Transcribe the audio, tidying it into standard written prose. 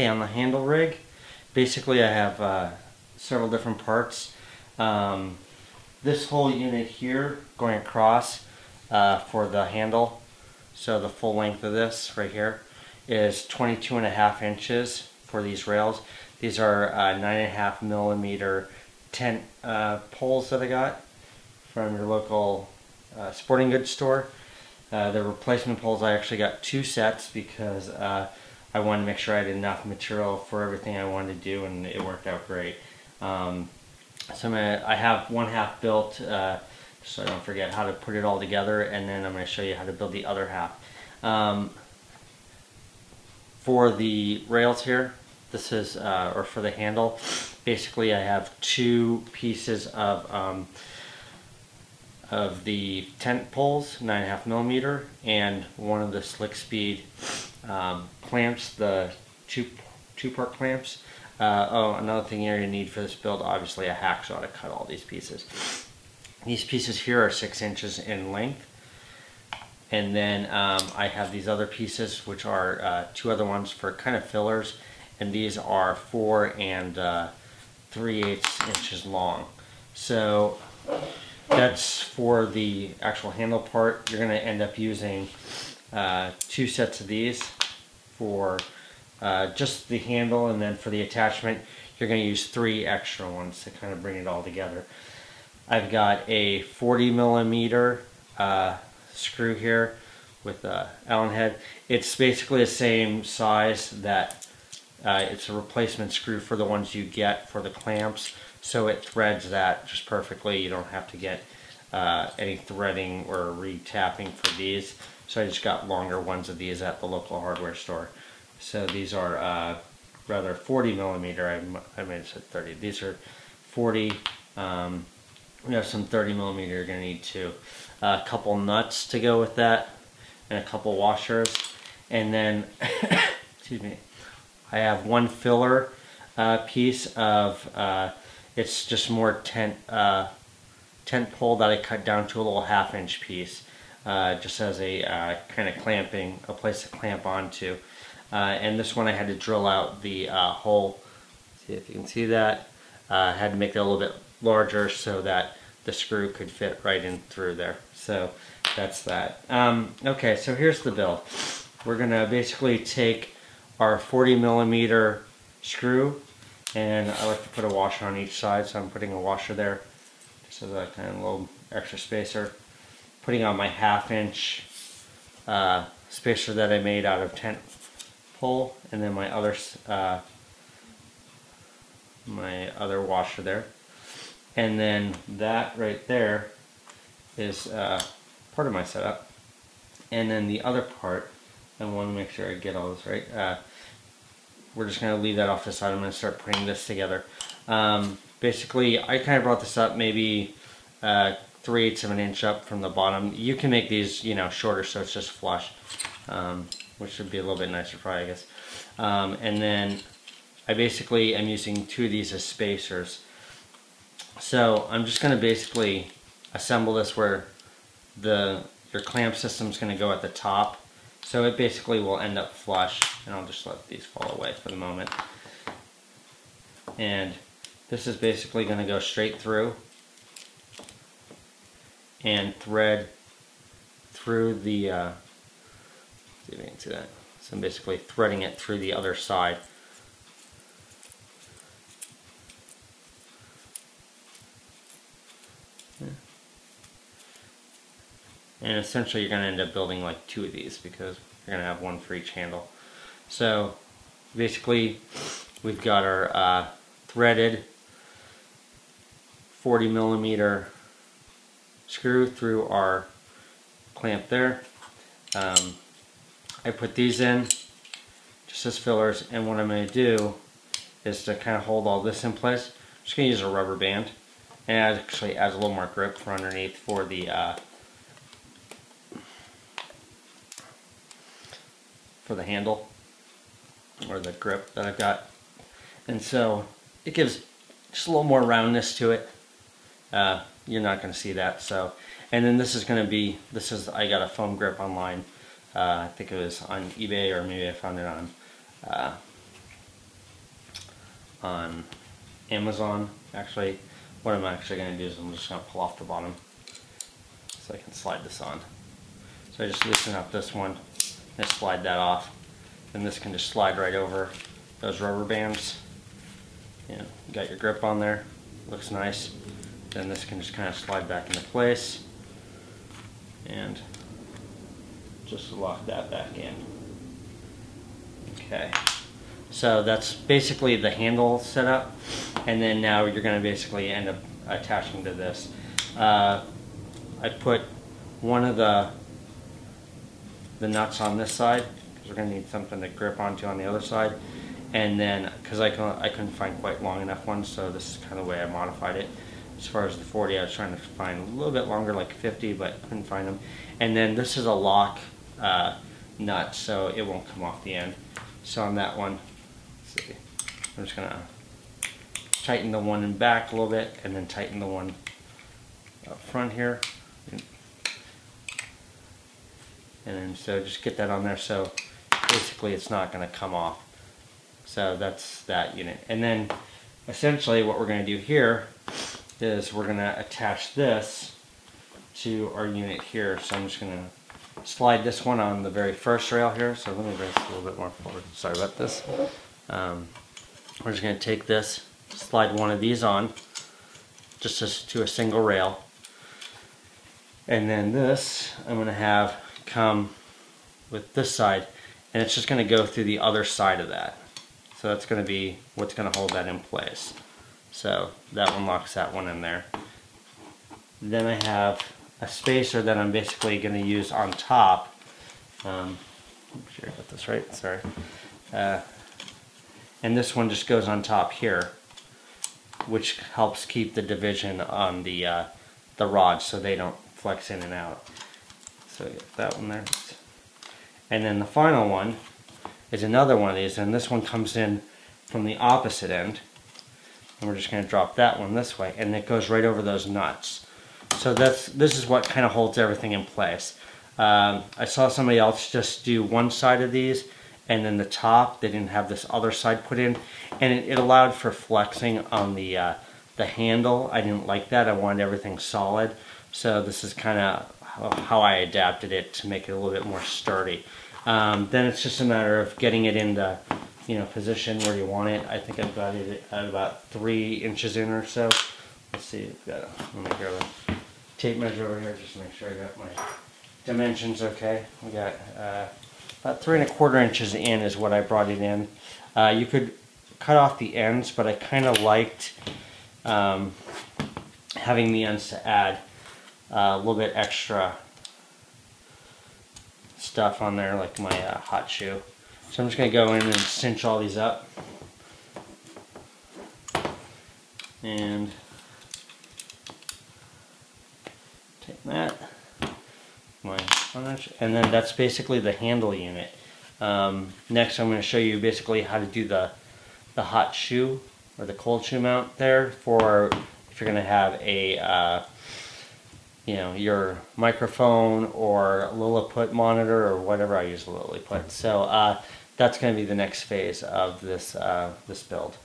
Okay, on the handle rig, basically I have several different parts. This whole unit here going across for the handle, so the full length of this right here is 22.5 inches for these rails. These are 9.5 millimeter tent poles that I got from your local sporting goods store. The replacement poles, I actually got 2 sets because I wanted to make sure I had enough material for everything I wanted to do, and it worked out great. So I have one half built, so I don't forget how to put it all together, and then I'm going to show you how to build the other half. For the rails here, this is, or for the handle, basically I have 2 pieces of the tent poles, 9.5 millimeter, and one of the slick speed clamps, the two-part clamps. Oh, another thing you're going to need for this build, obviously a hacksaw to cut all these pieces. These pieces here are 6 inches in length. And then I have these other pieces, which are 2 other ones for kind of fillers. And these are 4 and 3/8 inches long. So that's for the actual handle part. You're going to end up using 2 sets of these for just the handle, and then for the attachment you're going to use 3 extra ones to kind of bring it all together. I've got a 40 millimeter screw here with a Allen head. It's basically the same size that it's a replacement screw for the ones you get for the clamps, so it threads that just perfectly. You don't have to get any threading or re-tapping for these. So I just got longer ones of these at the local hardware store. So these are rather 40 millimeter. I might have said 30. These are 40. We have some 30 millimeter you're going to need too. A couple nuts to go with that, and a couple washers. And then, excuse me, I have one filler piece of, it's just more tent pole that I cut down to a little 1/2 inch piece, just as a kind of clamping, a place to clamp onto. And this one I had to drill out the hole. See if you can see that. I had to make it a little bit larger so that the screw could fit right in through there. So that's that. Okay, so here's the build. We're going to basically take our 40 millimeter screw, and I like to put a washer on each side, so I'm putting a washer there just as a kind of little extra spacer. Putting on my 1/2 inch spacer that I made out of tent pole, and then my other washer there. And then that right there is part of my setup. And then the other part, I want to make sure I get all this right. We're just going to leave that off the side. I'm going to start putting this together. Basically, I kind of brought this up maybe 3/8 of an inch up from the bottom. You can make these, you know, shorter so it's just flush, which would be a little bit nicer probably, I guess. And then I basically am using 2 of these as spacers. So I'm just going to basically assemble this where your clamp system is going to go at the top. So it basically will end up flush, and I'll just let these fall away for the moment. And this is basically going to go straight through and thread through the, see if you can see that. So I'm basically threading it through the other side. And essentially you're going to end up building like 2 of these because you're going to have one for each handle. So basically we've got our threaded 40 millimeter screw through our clamp there. I put these in just as fillers, and what I'm going to do is to kind of hold all this in place. I'm just going to use a rubber band, and it actually adds a little more grip for underneath for the handle, or the grip that I've got. And so it gives just a little more roundness to it. You're not going to see that. So, and then this is going to be, I got a foam grip online. I think it was on eBay, or maybe I found it on on Amazon. Actually, what I'm actually going to do is I'm just going to pull off the bottom so I can slide this on. So I just loosen up this one and slide that off, and this can just slide right over those rubber bands. You got your grip on there, looks nice. Then this can just kind of slide back into place and just lock that back in. Okay, so that's basically the handle setup, and then now you're going to basically end up attaching to this. I put one of the nuts on this side because we're going to need something to grip onto on the other side, and then because I couldn't find quite long enough ones, so this is kind of the way I modified it. As far as the 40, I was trying to find a little bit longer, like 50, but couldn't find them. And then this is a lock nut, so it won't come off the end. So on that one, let's see, I'm just gonna tighten the one in back a little bit, and then tighten the one up front here. And then so just get that on there, so basically it's not gonna come off. So that's that unit. And then essentially what we're gonna do here is we're gonna attach this to our unit here. So I'm just gonna slide this one on the very first rail here. So let me bring this a little bit more forward. Sorry about this. We're just gonna take this, slide one of these on, just to a single rail. And then this, I'm gonna have come with this side, and it's just gonna go through the other side of that. So that's gonna be what's gonna hold that in place. So that one locks that one in there. Then I have a spacer that I'm basically going to use on top. Make sure I got this right, sorry. And this one just goes on top here, which helps keep the division on the rods so they don't flex in and out. So get that one there. And then the final one is another one of these, and this one comes in from the opposite end. And we're just going to drop that one this way, and it goes right over those nuts. So this is what kind of holds everything in place. I saw somebody else just do one side of these, and then the top, they didn't have this other side put in, and it allowed for flexing on the handle. I didn't like that. I wanted everything solid. So this is kind of how I adapted it to make it a little bit more sturdy. Then it's just a matter of getting it into position where you want it. I think I've got it at about 3 inches in or so. Let's see, let me grab a tape measure over here just to make sure I got my dimensions okay. We got about 3 1/4 inches in is what I brought it in. You could cut off the ends, but I kind of liked having the ends to add a little bit extra stuff on there, like my hot shoe. So I'm just going to go in and cinch all these up. And take that. And then that's basically the handle unit. Next I'm going to show you basically how to do the hot shoe or the cold shoe mount there for if you're going to have a your microphone or Lilliput monitor or whatever. I use Lilliput. So that's going to be the next phase of this build.